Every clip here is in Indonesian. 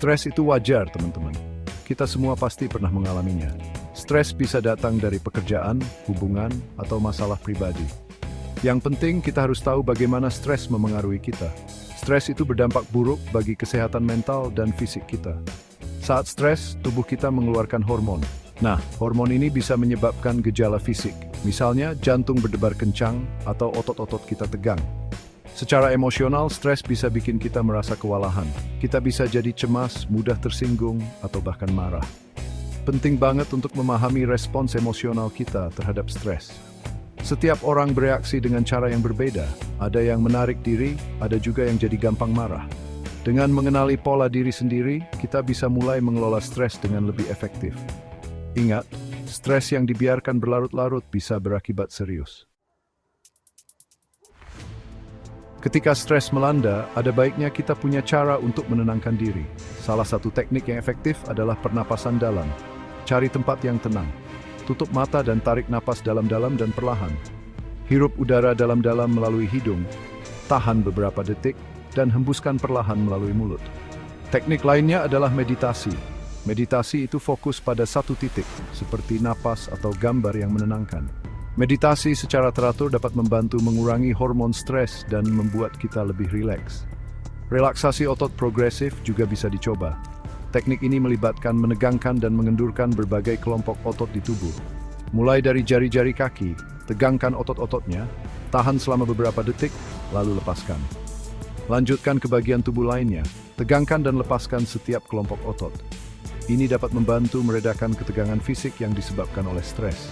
Stres itu wajar, teman-teman. Kita semua pasti pernah mengalaminya. Stres bisa datang dari pekerjaan, hubungan, atau masalah pribadi. Yang penting kita harus tahu bagaimana stres memengaruhi kita. Stres itu berdampak buruk bagi kesehatan mental dan fisik kita. Saat stres, tubuh kita mengeluarkan hormon. Nah, hormon ini bisa menyebabkan gejala fisik. Misalnya, jantung berdebar kencang atau otot-otot kita tegang. Secara emosional, stres bisa bikin kita merasa kewalahan. Kita bisa jadi cemas, mudah tersinggung, atau bahkan marah. Penting banget untuk memahami respons emosional kita terhadap stres. Setiap orang bereaksi dengan cara yang berbeda. Ada yang menarik diri, ada juga yang jadi gampang marah. Dengan mengenali pola diri sendiri, kita bisa mulai mengelola stres dengan lebih efektif. Ingat, stres yang dibiarkan berlarut-larut bisa berakibat serius. Ketika stres melanda, ada baiknya kita punya cara untuk menenangkan diri. Salah satu teknik yang efektif adalah pernapasan dalam. Cari tempat yang tenang. Tutup mata dan tarik napas dalam-dalam dan perlahan. Hirup udara dalam-dalam melalui hidung. Tahan beberapa detik dan hembuskan perlahan melalui mulut. Teknik lainnya adalah meditasi. Meditasi itu fokus pada satu titik, seperti napas atau gambar yang menenangkan. Meditasi secara teratur dapat membantu mengurangi hormon stres dan membuat kita lebih rileks. Relaksasi otot progresif juga bisa dicoba. Teknik ini melibatkan menegangkan dan mengendurkan berbagai kelompok otot di tubuh. Mulai dari jari-jari kaki, tegangkan otot-ototnya, tahan selama beberapa detik, lalu lepaskan. Lanjutkan ke bagian tubuh lainnya, tegangkan dan lepaskan setiap kelompok otot. Ini dapat membantu meredakan ketegangan fisik yang disebabkan oleh stres.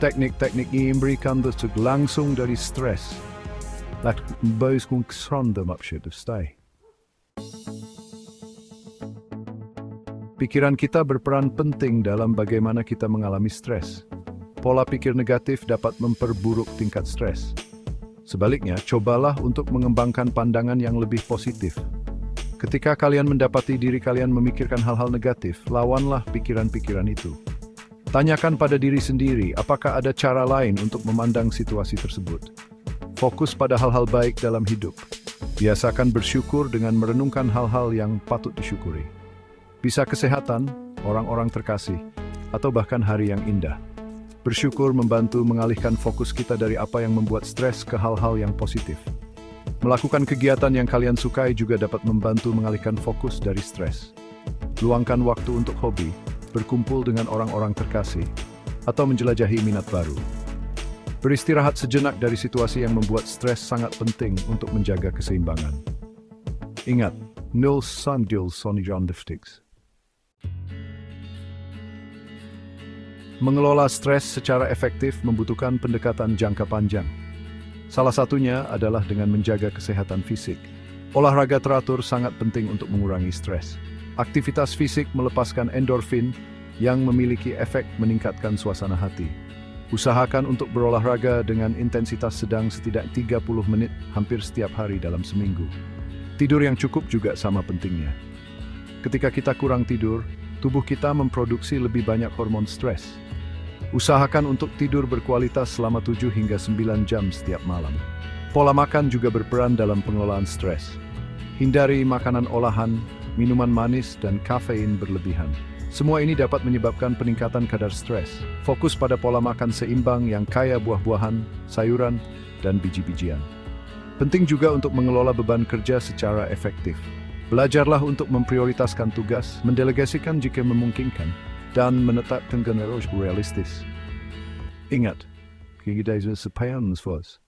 Teknik-teknik ini memberikan detak langsung dari stres. Laat boos kon ksrandem opzet of stay. Pikiran kita berperan penting dalam bagaimana kita mengalami stres. Pola pikir negatif dapat memperburuk tingkat stres. Sebaliknya, cobalah untuk mengembangkan pandangan yang lebih positif. Ketika kalian mendapati diri kalian memikirkan hal-hal negatif, lawanlah pikiran-pikiran itu. Tanyakan pada diri sendiri, apakah ada cara lain untuk memandang situasi tersebut. Fokus pada hal-hal baik dalam hidup. Biasakan bersyukur dengan merenungkan hal-hal yang patut disyukuri. Bisa kesehatan, orang-orang terkasih, atau bahkan hari yang indah. Bersyukur membantu mengalihkan fokus kita dari apa yang membuat stres ke hal-hal yang positif. Melakukan kegiatan yang kalian sukai juga dapat membantu mengalihkan fokus dari stres. Luangkan waktu untuk hobi, berkumpul dengan orang-orang terkasih, atau menjelajahi minat baru. Beristirahat sejenak dari situasi yang membuat stres sangat penting untuk menjaga keseimbangan. Ingat, nul sandil sonijon deftiks. Mengelola stres secara efektif membutuhkan pendekatan jangka panjang. Salah satunya adalah dengan menjaga kesehatan fisik. Olahraga teratur sangat penting untuk mengurangi stres. Aktivitas fisik melepaskan endorfin yang memiliki efek meningkatkan suasana hati. Usahakan untuk berolahraga dengan intensitas sedang setidaknya 30 menit hampir setiap hari dalam seminggu. Tidur yang cukup juga sama pentingnya. Ketika kita kurang tidur, tubuh kita memproduksi lebih banyak hormon stres. Usahakan untuk tidur berkualitas selama 7 hingga 9 jam setiap malam. Pola makan juga berperan dalam pengelolaan stres. Hindari makanan olahan, minuman manis, dan kafein berlebihan. Semua ini dapat menyebabkan peningkatan kadar stres. Fokus pada pola makan seimbang yang kaya buah-buahan, sayuran, dan biji-bijian. Penting juga untuk mengelola beban kerja secara efektif. Belajarlah untuk memprioritaskan tugas, mendelegasikan jika memungkinkan, dan menetapkan generasi realistis. Ingat, kita sudah sepayan was.